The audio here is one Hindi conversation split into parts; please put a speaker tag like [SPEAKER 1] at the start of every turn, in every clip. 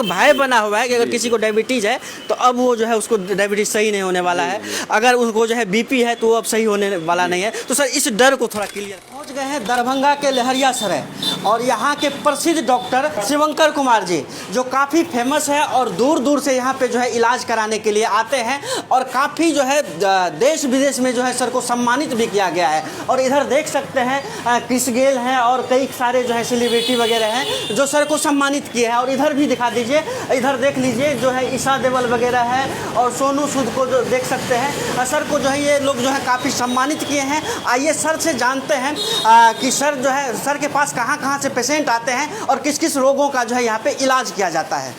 [SPEAKER 1] भय बना हुआ है कि अगर किसी को डायबिटीज़ है तो अब वो जो है उसको डायबिटीज़ सही नहीं होने वाला है, अगर उनको जो है बीपी है तो वो अब सही होने वाला नहीं है। तो सर इस डर को थोड़ा क्लियर। पहुंच गए हैं दरभंगा के लहरियासराय और यहाँ के प्रसिद्ध डॉक्टर शिवंकर कुमार जी, जो काफ़ी फेमस है और दूर दूर से यहाँ पे जो है इलाज कराने के लिए आते हैं और काफ़ी जो है देश विदेश में जो है सर को सम्मानित भी किया गया है। और इधर देख सकते हैं क्रिस गेल हैं और कई सारे जो है सेलिब्रिटी वगैरह हैं जो सर को सम्मानित किए हैं। और इधर भी दिखा दीजिए, इधर देख लीजिए जो है ईशा देवल वगैरह है और सोनू सूद को जो देख सकते हैं। सर को जो है ये लोग जो है काफ़ी सम्मानित किए हैं। आइए सर से जानते हैं कि सर जो है सर के पास कहाँ कहाँ से पेशेंट आते हैं और किस किस रोगों का जो है यहाँ पे इलाज किया जाता है।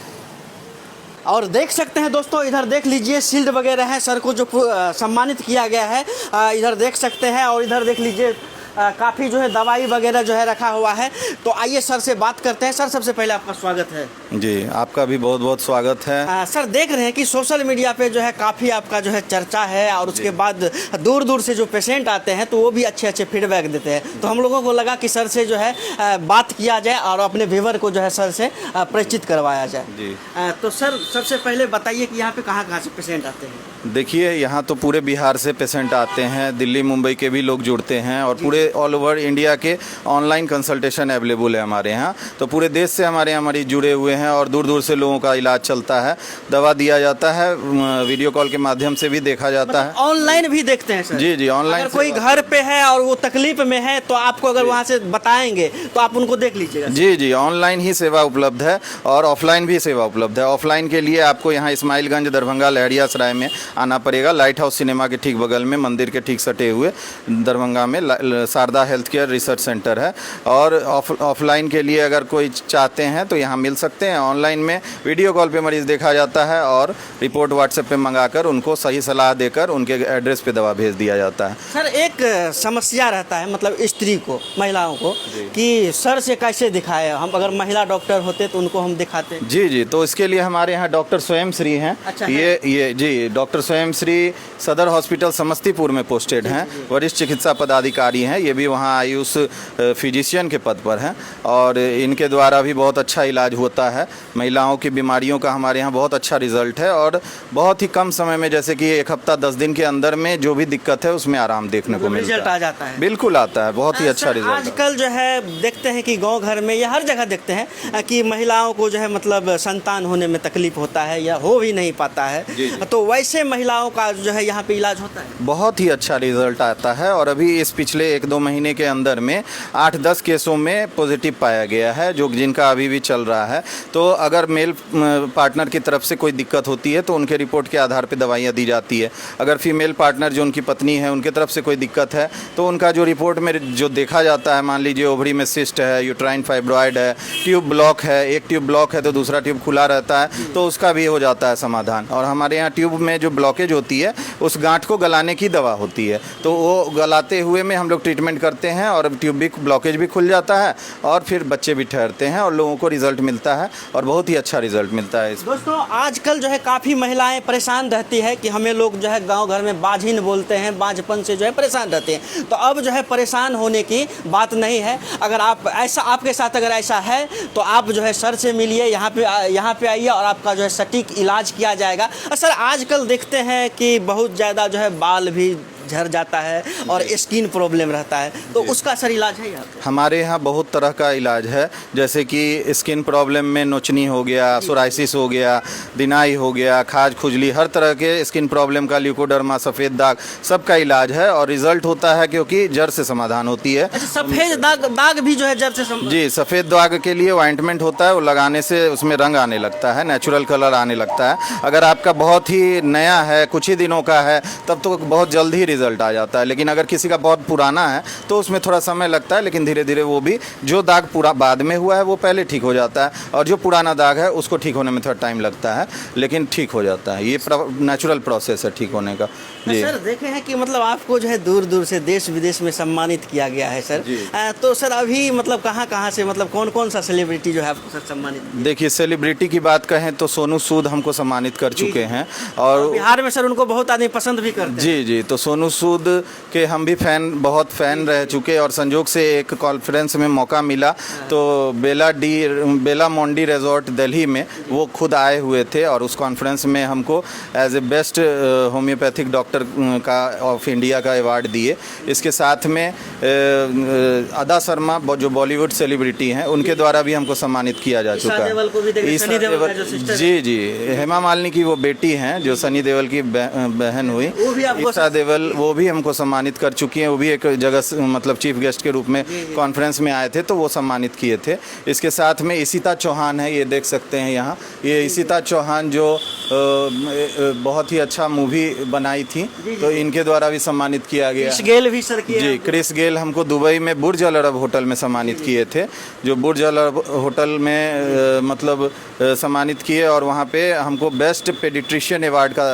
[SPEAKER 1] और देख सकते हैं दोस्तों, इधर देख लीजिए शील्ड वगैरह है सर को जो सम्मानित किया गया है, इधर देख सकते हैं। और इधर देख लीजिए काफ़ी जो है दवाई वगैरह जो है रखा हुआ है। तो आइए सर से बात करते हैं। सर सबसे पहले आपका स्वागत है।
[SPEAKER 2] जी, आपका भी बहुत बहुत स्वागत है।
[SPEAKER 1] सर देख रहे हैं कि सोशल मीडिया पे जो है काफ़ी आपका जो है चर्चा है और उसके बाद दूर दूर से जो पेशेंट आते हैं तो वो भी अच्छे अच्छे फीडबैक देते हैं। तो हम लोगों को लगा कि सर से जो है बात किया जाए और अपने व्यूअर को जो है सर से परिचित करवाया जाए।
[SPEAKER 2] जी।
[SPEAKER 1] तो सर सबसे पहले बताइए कि यहाँ पे कहाँ कहाँ से पेशेंट आते हैं।
[SPEAKER 2] देखिए, यहाँ तो पूरे बिहार से पेशेंट आते हैं, दिल्ली मुंबई के भी लोग जुड़ते हैं और पूरे ऑल ओवर इंडिया के ऑनलाइन कंसल्टेशन अवेलेबल है हमारे यहाँ। तो पूरे देश से हमारे यहाँ मरीज जुड़े हुए हैं और दूर दूर से लोगों का इलाज चलता है, दवा दिया जाता है, वीडियो कॉल के माध्यम से भी देखा जाता है।
[SPEAKER 1] ऑनलाइन भी देखते हैं सर?
[SPEAKER 2] जी जी, ऑनलाइन।
[SPEAKER 1] अगर कोई घर पे है और वो तकलीफ में है तो आपको अगर वहाँ से बताएंगे तो आप उनको देख लीजिएगा।
[SPEAKER 2] जी जी, ऑनलाइन ही सेवा उपलब्ध है और ऑफलाइन भी सेवा उपलब्ध है। ऑफलाइन के लिए आपको यहाँ इस्माइलगंज दरभंगा लहरियासराय में आना पड़ेगा। लाइट हाउस सिनेमा के ठीक बगल में, मंदिर के ठीक सटे हुए दरभंगा में Sharda health care research centre है। और ऑफलाइन के लिए अगर कोई चाहते हैं तो यहाँ मिल सकते हैं। ऑनलाइन में वीडियो कॉल पे मरीज़ देखा जाता है और रिपोर्ट व्हाट्सएप पे मंगाकर उनको सही सलाह देकर उनके एड्रेस पे दवा भेज दिया जाता है।
[SPEAKER 1] सर एक समस्या रहता है मतलब स्त्री को, महिलाओं को, कि सर से कैसे दिखाए हम, अगर महिला डॉक्टर होते तो उनको हम दिखाते।
[SPEAKER 2] जी जी, तो इसके लिए हमारे यहाँ डॉक्टर स्वयं श्री हैं।
[SPEAKER 1] अच्छा,
[SPEAKER 2] ये जी डॉक्टर स्वयं श्री सदर हॉस्पिटल समस्तीपुर में पोस्टेड हैं, वरिष्ठ चिकित्सा पदाधिकारी हैं। ये भी वहाँ आयुष फिजिशियन के पद पर हैं और इनके द्वारा भी बहुत अच्छा इलाज होता है। महिलाओं की बीमारियों का हमारे यहाँ बहुत अच्छा रिजल्ट है और बहुत ही कम समय में, जैसे कि 1 हफ्ता 10 दिन के अंदर में जो भी दिक्कत है उसमें आराम देखने को मिलता है।
[SPEAKER 1] रिजल्ट आ जाता है?
[SPEAKER 2] बिल्कुल आता है, बहुत ही अच्छा रिजल्ट।
[SPEAKER 1] आजकल जो है देखते हैं कि गांव घर में या हर जगह देखते हैं कि महिलाओं को जो है मतलब संतान होने में तकलीफ होता है या हो भी नहीं पाता है। तो वैसे महिलाओं का जो है यहाँ पे इलाज होता है?
[SPEAKER 2] बहुत ही अच्छा रिजल्ट आता है और अभी इस पिछले 1-2 महीने के अंदर में 8-10 केसों में पॉजिटिव पाया गया है, जो जिनका अभी भी चल रहा है। तो अगर मेल पार्टनर की तरफ से कोई दिक्कत होती है तो उनके रिपोर्ट के आधार पर दवाइयाँ दी जाती है। अगर फीमेल पार्टनर जो उनकी पत्नी है उनके तरफ से कोई दिक्कत है तो उनका जो रिपोर्ट में जो देखा जाता है, मान लीजिए ओवरी में सिस्ट है, यूट्राइन फाइब्रॉइड है, ट्यूब ब्लॉक है, एक ट्यूब ब्लॉक है तो दूसरा ट्यूब खुला रहता है, तो उसका भी हो जाता है समाधान। और हमारे यहाँ ट्यूब में जो ब्लॉकेज होती है उस गांठ को गलाने की दवा होती है, तो वो गलाते हुए में हम लोग ट्रीटमेंट करते हैं और ट्यूब भी, ब्लॉकेज भी खुल जाता है और फिर बच्चे भी ठहरते हैं और लोगों को रिजल्ट मिलता है और बहुत ही अच्छा रिजल्ट मिलता है।
[SPEAKER 1] दोस्तों आजकल जो है काफ़ी महिलाएं परेशान रहती है कि हमें लोग जो है गांव घर में बाझिन बोलते हैं, बाझपन से जो है परेशान रहते हैं। तो अब जो है परेशान होने की बात नहीं है। अगर आप ऐसा, आपके साथ अगर ऐसा है तो आप जो है सर से मिलिए, यहाँ पे आइए और आपका जो है सटीक इलाज किया जाएगा। सर आजकल देखते हैं कि बहुत ज़्यादा जो है बाल भी झड़ जाता है और स्किन प्रॉब्लम रहता है, तो उसका सर इलाज है यहाँ पे?
[SPEAKER 2] हमारे यहाँ बहुत तरह का इलाज है, जैसे कि स्किन प्रॉब्लम में नोचनी हो गया, सोराइसिस हो गया, दिनाई हो गया, खाज खुजली, हर तरह के स्किन प्रॉब्लम का, ल्यूकोडर्मा, सफ़ेद दाग, सबका इलाज है और रिजल्ट होता है क्योंकि जड़ से समाधान होती है।
[SPEAKER 1] अच्छा, सफ़ेद दाग भी जो है जड़ से
[SPEAKER 2] जी, सफ़ेद दाग के लिए ऑइंटमेंट होता है, वो लगाने से उसमें रंग आने लगता है, नेचुरल कलर आने लगता है। अगर आपका बहुत ही नया है, कुछ ही दिनों का है, तब तो बहुत जल्द ही रिजल्ट आ जाता है। लेकिन अगर किसी का बहुत पुराना है तो उसमें थोड़ा समय लगता है, लेकिन धीरे धीरे वो भी, जो दाग पूरा बाद में हुआ है वो पहले ठीक हो जाता है और जो पुराना दाग है उसको ठीक होने में थोड़ा टाइम लगता है, लेकिन ठीक हो जाता है। ये नेचुरल प्रोसेस है ठीक होने का। जी
[SPEAKER 1] सर देखे हैं कि मतलब आपको जो है दूर दूर से देश विदेश में सम्मानित किया गया है सर। तो सर अभी मतलब कहाँ कहाँ से, मतलब कौन कौन सा सेलिब्रिटी जो है आपको सर सम्मानित?
[SPEAKER 2] देखिए, सेलिब्रिटी की बात कहें तो सोनू सूद हमको सम्मानित कर चुके हैं और
[SPEAKER 1] बिहार में सर उनको बहुत आदमी पसंद भी करते हैं।
[SPEAKER 2] जी जी, तो सोनू सोनू सूद के हम भी बहुत फ़ैन रह चुके, और संजोग से एक कॉन्फ्रेंस में मौका मिला तो बेला मोंडी रिजॉर्ट दिल्ली में वो खुद आए हुए थे, और उस कॉन्फ्रेंस में हमको as a best homeopathic doctor का ऑफ इंडिया का अवार्ड दिए। इसके साथ में अदा शर्मा जो बॉलीवुड सेलिब्रिटी हैं, उनके द्वारा भी हमको सम्मानित किया जा चुका है। जी जी, हेमा मालिनी की वो बेटी हैं जो सनी देओल की बहन हुई, ईशा देओल, वो भी हमको सम्मानित कर चुकी हैं। वो भी एक जगह मतलब चीफ गेस्ट के रूप में कॉन्फ्रेंस में आए थे, तो वो सम्मानित किए थे। इसके साथ में इशिता चौहान है, ये देख सकते हैं यहाँ, ये इशिता चौहान जो बहुत ही अच्छा मूवी बनाई थी, तो इनके द्वारा भी सम्मानित किया गया।
[SPEAKER 1] क्रिस गेल भी सर किए
[SPEAKER 2] जी, क्रिस गेल हमको दुबई में बुर्ज अल अरब होटल में सम्मानित किए थे, जो बुर्ज अल अरब होटल में मतलब सम्मानित किए, और वहाँ पे हमको बेस्ट पेडिट्रिशियन अवार्ड का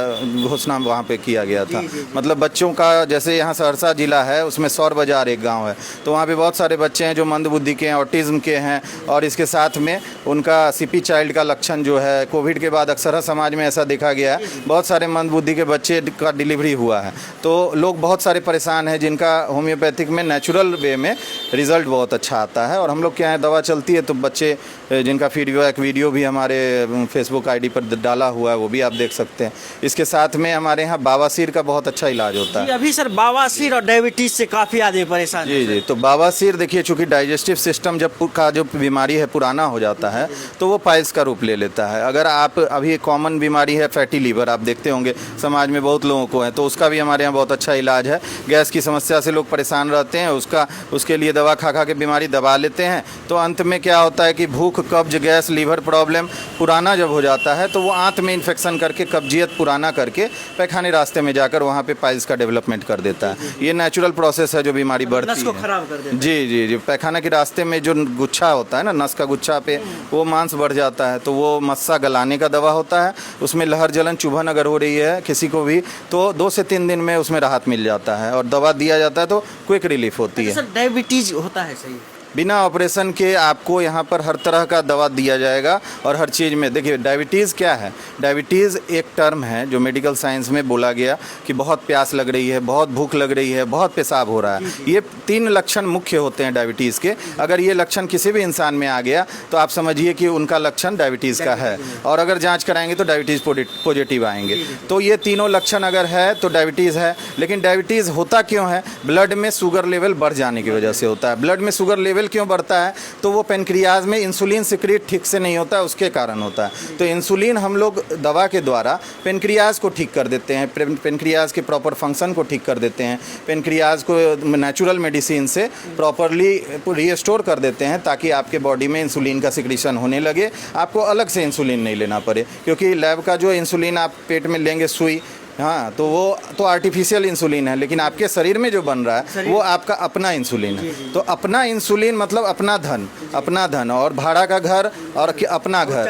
[SPEAKER 2] घोषणा वहाँ पे किया गया था। मतलब बच्चों का, जैसे यहाँ सहरसा जिला है, उसमें सौर बाजार एक गांव है, तो वहाँ पे बहुत सारे बच्चे हैं जो मंदबुद्धि के हैं, ऑटिज्म के हैं, और इसके साथ में उनका सीपी चाइल्ड का लक्षण जो है, कोविड के बाद अक्सर समाज में ऐसा देखा गया है, बहुत सारे मंदबुद्धि के बच्चे का डिलीवरी हुआ है, तो लोग बहुत सारे परेशान हैं, जिनका होम्योपैथिक में नेचुरल वे में रिजल्ट बहुत अच्छा आता है। और हम लोग के यहाँ दवा चलती है, तो बच्चे जिनका फीडबैक वीडियो भी हमारे फेसबुक आईडी पर डाला हुआ है, वो भी आप देख सकते हैं। इसके साथ में हमारे यहाँ बवासीर का बहुत अच्छा इलाज होता है।
[SPEAKER 1] अभी सर बवासीर और डायबिटीज से काफ़ी आदमी परेशान
[SPEAKER 2] जी जी, तो बवासीर देखिए, चूँकि डाइजेस्टिव सिस्टम का जो बीमारी है पुराना हो जाता है, तो वो पाइल्स का रूप ले लेता है। अगर आप अभी एक कॉमन बीमारी है फैटी लीवर, आप देखते होंगे समाज में बहुत लोगों को है, तो उसका भी हमारे यहाँ बहुत अच्छा इलाज है। गैस की समस्या से लोग परेशान रहते हैं, उसके लिए दवा खा के बीमारी दबा लेते हैं, तो अंत में क्या होता है कि भूख, कब्ज, गैस, लीवर प्रॉब्लम पुराना जब हो जाता है, तो वो आंत में इन्फेक्शन करके कब्जियत पुराना करके पैखाने रास्ते में जाकर वहाँ पे पाइल्स का डेवलपमेंट कर देता है। ये नेचुरल प्रोसेस है जो बीमारी बढ़ती है,
[SPEAKER 1] खराब कर देता है।
[SPEAKER 2] जी जी जी, पैखाना के रास्ते में जो गुच्छा होता है ना, नस का गुच्छा पे वो मांस बढ़ जाता है, तो वो मस्सा गलाने का दवा होता है। उसमें लहर जलन चुभन अगर हो रही है किसी को भी, तो 2 से 3 दिन में उसमें राहत मिल जाता है, और दवा दिया जाता है तो क्विक रिलीफ होती है।
[SPEAKER 1] सर डायबिटीज होता है सही?
[SPEAKER 2] बिना ऑपरेशन के आपको यहाँ पर हर तरह का दवा दिया जाएगा, और हर चीज़ में देखिए, डायबिटीज़ क्या है? डायबिटीज़ एक टर्म है जो मेडिकल साइंस में बोला गया कि बहुत प्यास लग रही है, बहुत भूख लग रही है, बहुत पेशाब हो रहा है। ये 3 लक्षण मुख्य होते हैं डायबिटीज़ के। अगर ये लक्षण किसी भी इंसान में आ गया तो आप समझिए कि उनका लक्षण डायबिटीज़ का है, और अगर जाँच कराएंगे तो डायबिटीज़ पॉजिटिव आएंगे। तो ये तीनों लक्षण अगर है तो डायबिटीज़ है। लेकिन डायबिटीज़ होता क्यों है? ब्लड में शुगर लेवल बढ़ जाने की वजह से होता है। ब्लड में शुगर लेवल क्यों बढ़ता है? तो वो पेनक्रियाज में इंसुलिन सिक्रीट ठीक से नहीं होता है, उसके कारण होता है। तो इंसुलिन हम लोग दवा के द्वारा पेनक्रियाज को ठीक कर देते हैं, पेनक्रियाज के प्रॉपर फंक्शन को ठीक कर देते हैं, पेनक्रियाज को नेचुरल मेडिसिन से प्रॉपरली रीस्टोर कर देते हैं, ताकि आपके बॉडी में इंसुलिन का सिक्रीशन होने लगे, आपको अलग से इंसुलिन नहीं लेना पड़े। क्योंकि लैब का जो इंसुलिन आप पेट में लेंगे सुई, हाँ, तो वो तो आर्टिफिशियल इंसुलिन है, लेकिन आपके शरीर में जो बन रहा है वो आपका अपना इंसुलिन है। तो अपना इंसुलिन मतलब अपना धन और भाड़ा का घर और अपना घर,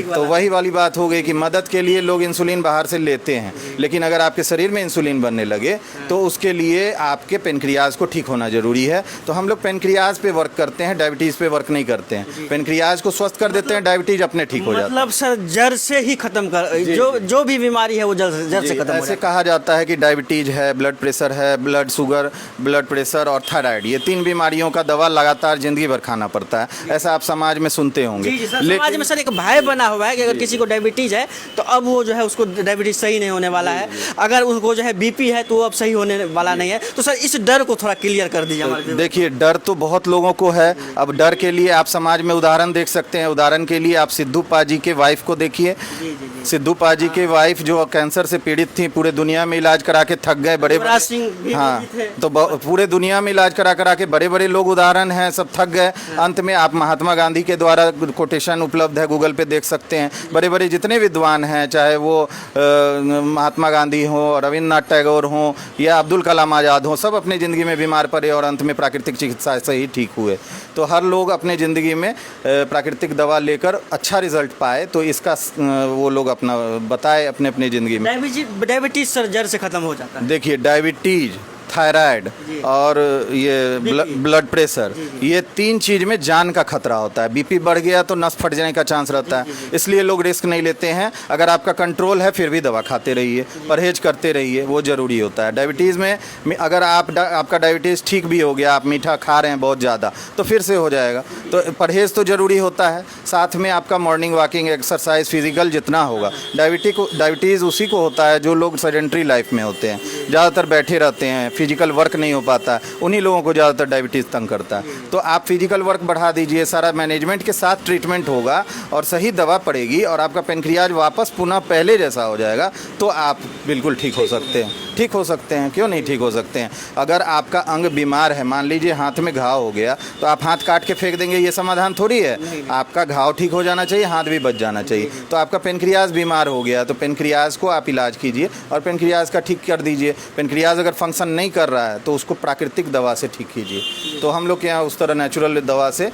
[SPEAKER 2] तो वही वाली बात हो गई कि मदद के लिए लोग इंसुलिन बाहर से लेते हैं, लेकिन अगर आपके शरीर में इंसुलिन बनने लगे तो उसके लिए आपके पेनक्रियाज को ठीक होना जरूरी है। तो हम लोग पेनक्रियाज पे वर्क करते हैं, डायबिटीज़ पे वर्क नहीं करते हैं। पेनक्रियाज को स्वस्थ कर देते हैं, डायबिटीज़ अपने ठीक हो जाता है।
[SPEAKER 1] मतलब सर जड़ से ही खत्म कर, जो भी बीमारी है वो जड़
[SPEAKER 2] ऐसे कहा जाता है कि डायबिटीज है, ब्लड प्रेशर है, ब्लड शुगर, ब्लड प्रेशर और थायराइड, ये 3 बीमारियों का दवा लगातार जिंदगी भर खाना पड़ता है। ऐसा आप समाज में सुनते होंगे।
[SPEAKER 1] जी, समाज में सर एक भय बना हुआ है कि अगर किसी को डायबिटीज है तो अब वो जो है उसको डायबिटीज सही नहीं होने वाला है, अगर उनको जो है बीपी है तो वो अब सही होने वाला नहीं है। तो सर इस डर को थोड़ा क्लियर कर दीजिए हमारे।
[SPEAKER 2] देखिए, डर तो बहुत लोगों को है। अब डर के लिए आप समाज में उदाहरण देख सकते हैं। उदाहरण के लिए आप सिद्धू पाजी के वाइफ को देखिए। सिद्धू पाजी के वाइफ जो कैंसर से पीड़ित थी, पूरे दुनिया में इलाज करा के थक गए, बड़े हाँ, तो पूरे दुनिया में इलाज करा के बड़े बड़े लोग उदाहरण हैं, सब थक गए। अंत में आप महात्मा गांधी के द्वारा कोटेशन उपलब्ध है, गूगल पे देख सकते हैं। बड़े बड़े जितने विद्वान हैं, चाहे वो महात्मा गांधी हो, रविन्द्रनाथ टैगोर हो या अब्दुल कलाम आज़ाद हो, सब अपनी ज़िंदगी में बीमार पड़े और अंत में प्राकृतिक चिकित्सा से ही ठीक हुए। तो हर लोग अपने ज़िंदगी में प्राकृतिक दवा लेकर अच्छा रिजल्ट पाए, तो इसका वो लोग अपना बताए अपने ज़िंदगी में।
[SPEAKER 1] डायबिटीज सर जड़ से खत्म हो जाता है।
[SPEAKER 2] देखिए, डायबिटीज, थायराइड और ये ब्लड प्रेशर, ये 3 चीज़ में जान का खतरा होता है। बीपी बढ़ गया तो नस फट जाने का चांस रहता है, इसलिए लोग रिस्क नहीं लेते हैं। अगर आपका कंट्रोल है फिर भी दवा खाते रहिए, परहेज करते रहिए, वो ज़रूरी होता है। डायबिटीज़ में अगर आपका डायबिटीज़ ठीक भी हो गया, आप मीठा खा रहे हैं बहुत ज़्यादा, तो फिर से हो जाएगा। तो परहेज तो ज़रूरी होता है, साथ में आपका मॉर्निंग वॉकिंग, एक्सरसाइज, फिजिकल जितना होगा। डायबिटीज़ उसी को होता है जो लोग सेडेंट्री लाइफ में होते हैं, ज़्यादातर बैठे रहते हैं, फिजिकल वर्क नहीं हो पाता, उन्हीं लोगों को ज़्यादातर डायबिटीज़ तंग करता है। तो आप फिजिकल वर्क बढ़ा दीजिए, सारा मैनेजमेंट के साथ ट्रीटमेंट होगा और सही दवा पड़ेगी और आपका पेनक्रियाज वापस पुनः पहले जैसा हो जाएगा, तो आप बिल्कुल ठीक हो सकते हैं। ठीक हो सकते हैं, क्यों नहीं ठीक हो सकते हैं? अगर आपका अंग बीमार है, मान लीजिए हाथ में घाव हो गया, तो आप हाथ काट के फेंक देंगे, ये समाधान थोड़ी है। आपका घाव ठीक हो जाना चाहिए, हाथ भी बच जाना चाहिए। तो आपका पेनक्रियाज बीमार हो गया तो पेनक्रियाज को आप इलाज कीजिए और पेनक्रियाज का ठीक कर दीजिए। पेनक्रियाज अगर फंक्शन नहीं कर रहा है तो उसको प्राकृतिक दवा से ठीक कीजिए। तो हम लोग के यहाँ उस तरह नेचुरल दवा से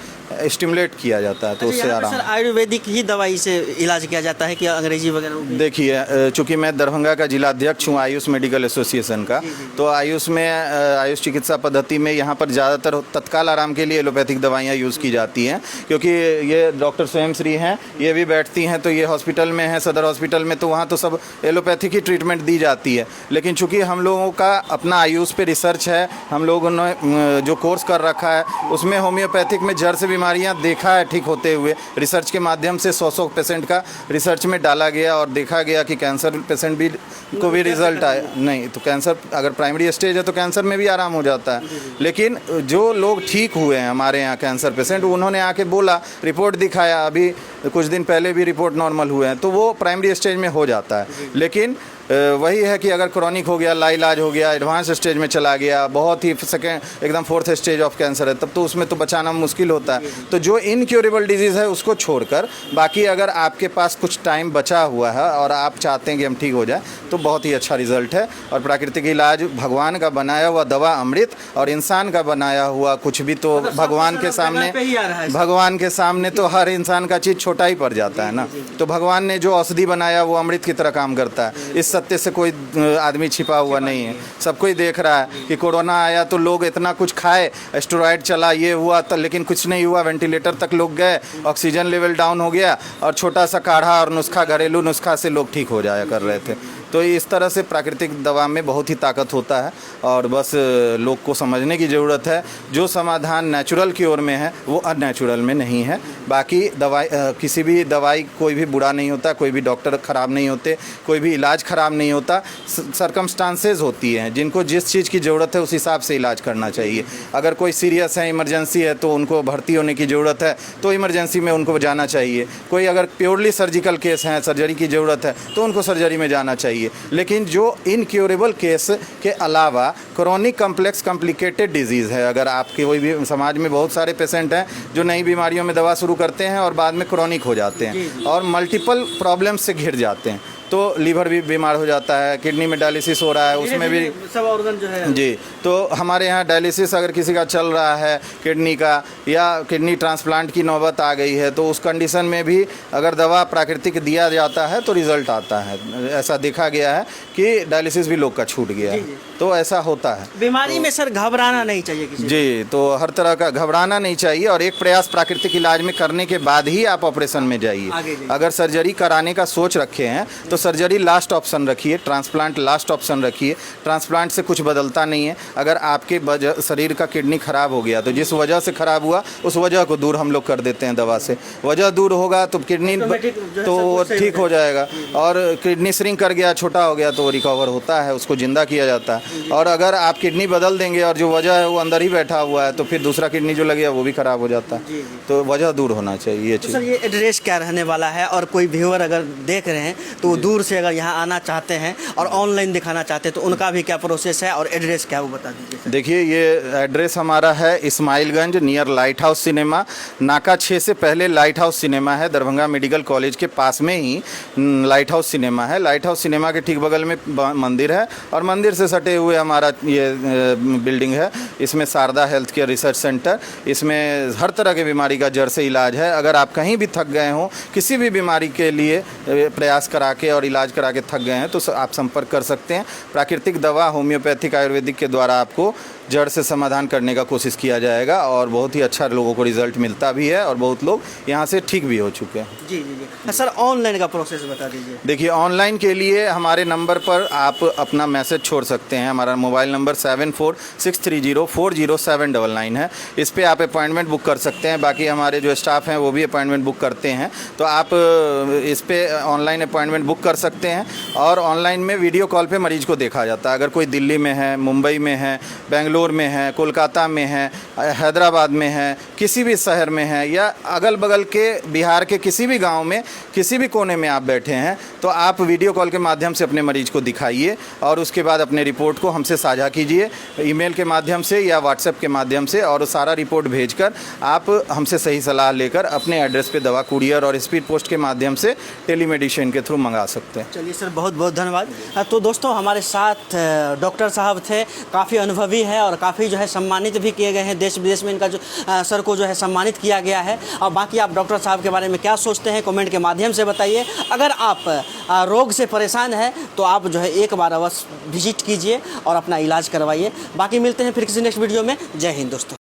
[SPEAKER 2] स्टिमुलेट किया जाता है, तो उससे आराम।
[SPEAKER 1] सर आयुर्वेदिक ही दवाई से इलाज किया जाता है कि अंग्रेजी वगैरह?
[SPEAKER 2] देखिए, चूँकि मैं दरभंगा का जिलाध्यक्ष हूँ आयुष मेडिकल एसोसिएशन का, तो आयुष में आयुष चिकित्सा पद्धति में यहाँ पर ज़्यादातर तत्काल आराम के लिए एलोपैथिक दवाइयाँ यूज़ की जाती हैं, क्योंकि ये डॉक्टर स्वयं श्री हैं, ये भी बैठती हैं, तो ये हॉस्पिटल में है, सदर हॉस्पिटल में, तो वहाँ तो सब एलोपैथिक ही ट्रीटमेंट दी जाती है। लेकिन चूँकि हम लोगों का अपना आयुष पे रिसर्च है, हम लोगों ने जो कोर्स कर रखा है उसमें होम्योपैथिक में जड़ से बीमारियाँ देखा है ठीक होते हुए। रिसर्च के माध्यम से 100 पेशेंट का रिसर्च में डाला गया और देखा गया कि कैंसर पेशेंट भी को भी रिजल्ट आए। नहीं तो कैंसर अगर प्राइमरी स्टेज है तो कैंसर में भी आराम हो जाता है। लेकिन जो लोग ठीक हुए हैं हमारे यहाँ कैंसर पेशेंट, उन्होंने आके बोला, रिपोर्ट दिखाया, अभी कुछ दिन पहले भी रिपोर्ट नॉर्मल हुए हैं, तो वो प्राइमरी स्टेज में हो जाता है। लेकिन वही है कि अगर क्रॉनिक हो गया, लाइलाज हो गया, एडवांस स्टेज में चला गया, बहुत ही सेकेंड एकदम 4th स्टेज ऑफ कैंसर है, तब तो उसमें तो बचाना मुश्किल होता है। तो जो इनक्योरेबल डिजीज़ है उसको छोड़कर बाकी अगर आपके पास कुछ टाइम बचा हुआ है और आप चाहते हैं कि हम ठीक हो जाए, तो बहुत ही अच्छा रिजल्ट है। और प्राकृतिक इलाज, भगवान का बनाया हुआ दवा अमृत और इंसान का बनाया हुआ कुछ भी तो भगवान के सामने तो हर इंसान का चीज़ छोटा ही पड़ जाता है ना। तो भगवान ने जो औषधि बनाया वो अमृत की तरह काम करता है। इस सत्य से कोई आदमी छिपा हुआ नहीं है, सबको ही देख रहा है कि कोरोना आया तो लोग इतना कुछ खाए, स्टेरॉइड चला, ये हुआ तो, लेकिन कुछ नहीं हुआ। वेंटिलेटर तक लोग गए, ऑक्सीजन लेवल डाउन हो गया और छोटा सा काढ़ा और नुस्खा, घरेलू नुस्खा से लोग ठीक हो जाया कर रहे थे। तो इस तरह से प्राकृतिक दवा में बहुत ही ताकत होता है और बस लोग को समझने की ज़रूरत है। जो समाधान नेचुरल की ओर में है वो अननेचुरल में नहीं है। बाकी दवाई, किसी भी दवाई कोई भी बुरा नहीं होता, कोई भी डॉक्टर ख़राब नहीं होते, कोई भी इलाज ख़राब नहीं होता। सरकमस्टांसेस होती हैं, जिनको जिस चीज़ की ज़रूरत है उस हिसाब से इलाज करना चाहिए। अगर कोई सीरियस है, इमरजेंसी है, तो उनको भर्ती होने की ज़रूरत है तो इमरजेंसी में उनको जाना चाहिए। कोई अगर प्योरली सर्जिकल केस है, सर्जरी की ज़रूरत है, तो उनको सर्जरी में जाना चाहिए। लेकिन जो इनक्योरेबल केस के अलावा क्रॉनिक कॉम्प्लेक्स कॉम्प्लिकेटेड डिजीज़ है, अगर आपके कोई भी समाज में बहुत सारे पेशेंट हैं जो नई बीमारियों में दवा शुरू करते हैं और बाद में क्रॉनिक हो जाते हैं और मल्टीपल प्रॉब्लम्स से घिर जाते हैं, तो लीवर भी बीमार हो जाता है, किडनी में डायलिसिस हो रहा है, उसमें भी
[SPEAKER 1] सब ऑर्गन जो है
[SPEAKER 2] जी। तो हमारे यहाँ डायलिसिस अगर किसी का चल रहा है किडनी का, या किडनी ट्रांसप्लांट की नौबत आ गई है, तो उस कंडीशन में भी अगर दवा प्राकृतिक दिया जाता है तो रिज़ल्ट आता है। ऐसा देखा गया है कि डायलिसिस भी लोग का छूट गया है, तो ऐसा होता है।
[SPEAKER 1] बीमारी में सर घबराना नहीं चाहिए किसी को।
[SPEAKER 2] जी, तो हर तरह का घबराना नहीं चाहिए और एक प्रयास प्राकृतिक इलाज में करने के बाद ही आप ऑपरेशन में जाइए। अगर सर्जरी कराने का सोच रखे हैं तो सर्जरी लास्ट ऑप्शन रखिए, ट्रांसप्लांट लास्ट ऑप्शन रखिए। ट्रांसप्लांट से कुछ बदलता नहीं है। अगर आपके शरीर का किडनी खराब हो गया तो जिस वजह से खराब हुआ उस वजह को दूर हम लोग कर देते हैं दवा से। वजह दूर होगा तो किडनी तो ठीक हो जाएगा, और किडनी श्रिंक कर गया, छोटा हो गया, तो रिकवर होता है, उसको जिंदा किया जाता है। और अगर आप किडनी बदल देंगे और जो वजह है वो अंदर ही बैठा हुआ है, तो फिर दूसरा किडनी जो लगेगा वो भी खराब हो जाता है। तो वजह दूर होना चाहिए ये चीज़।
[SPEAKER 1] सर ये एड्रेस क्या रहने वाला है, और कोई व्यूअर अगर देख रहे हैं तो दूर से अगर यहाँ आना चाहते हैं और ऑनलाइन दिखाना चाहते हैं तो उनका भी क्या प्रोसेस है और एड्रेस क्या है वो बता दीजिए।
[SPEAKER 2] देखिए, ये एड्रेस हमारा है Ismailganj, near light house cinema, नाका 6 से पहले लाइट हाउस सिनेमा है। दरभंगा मेडिकल कॉलेज के पास में ही लाइट हाउस सिनेमा है। लाइट हाउस सिनेमा के ठीक बगल में मंदिर है और मंदिर से सटे हुए हमारा ये बिल्डिंग है। इसमें Sharda health care research centre, इसमें हर तरह की बीमारी का जड़ से इलाज है। अगर आप कहीं भी थक गए हों, किसी भी बीमारी के लिए प्रयास करा के और इलाज करा के थक गए हैं तो आप संपर्क कर सकते हैं। प्राकृतिक दवा, होम्योपैथिक, आयुर्वेदिक के द्वारा आपको जड़ से समाधान करने का कोशिश किया जाएगा और बहुत ही अच्छा लोगों को रिजल्ट मिलता भी है और बहुत लोग यहाँ से ठीक भी हो चुके हैं।
[SPEAKER 1] जी जी जी। सर ऑनलाइन का प्रोसेस बता दीजिए।
[SPEAKER 2] देखिए, ऑनलाइन के लिए हमारे नंबर पर आप अपना मैसेज छोड़ सकते हैं। हमारा मोबाइल नंबर 7463040799 है। इस पे आप अपॉइंटमेंट बुक कर सकते हैं। बाकी हमारे जो स्टाफ हैं वो भी अपॉइंटमेंट बुक करते हैं, तो आप इस पे ऑनलाइन अपॉइंटमेंट बुक कर सकते हैं। और ऑनलाइन में वीडियो कॉल पे मरीज को देखा जाता है। अगर कोई दिल्ली में है, मुंबई में है, बेंगलुरु में है, कोलकाता में है, हैदराबाद में है, किसी भी शहर में है या अगल बगल के बिहार के किसी भी गांव में, किसी भी कोने में आप बैठे हैं, तो आप वीडियो कॉल के माध्यम से अपने मरीज को दिखाइए और उसके बाद अपने रिपोर्ट को हमसे साझा कीजिए, ईमेल के माध्यम से या व्हाट्सएप के माध्यम से, और सारा रिपोर्ट भेजकर आप हमसे सही सलाह लेकर अपने एड्रेस पे दवा कुरियर और स्पीड पोस्ट के माध्यम से टेलीमेडिसिन के थ्रू मंगा सकते हैं।
[SPEAKER 1] चलिए सर, बहुत बहुत धन्यवाद। तो दोस्तों, हमारे साथ डॉक्टर साहब थे, काफ़ी अनुभवी है और काफ़ी जो है सम्मानित भी किए गए हैं। देश विदेश में इनका जो सर को जो है सम्मानित किया गया है। और बाकी आप डॉक्टर साहब के बारे में क्या सोचते हैं कमेंट के माध्यम से बताइए। अगर आप रोग से परेशान हैं तो आप जो है एक बार अवश्य विजिट कीजिए और अपना इलाज करवाइए। बाकी मिलते हैं फिर किसी नेक्स्ट वीडियो में। जय हिंद दोस्तों।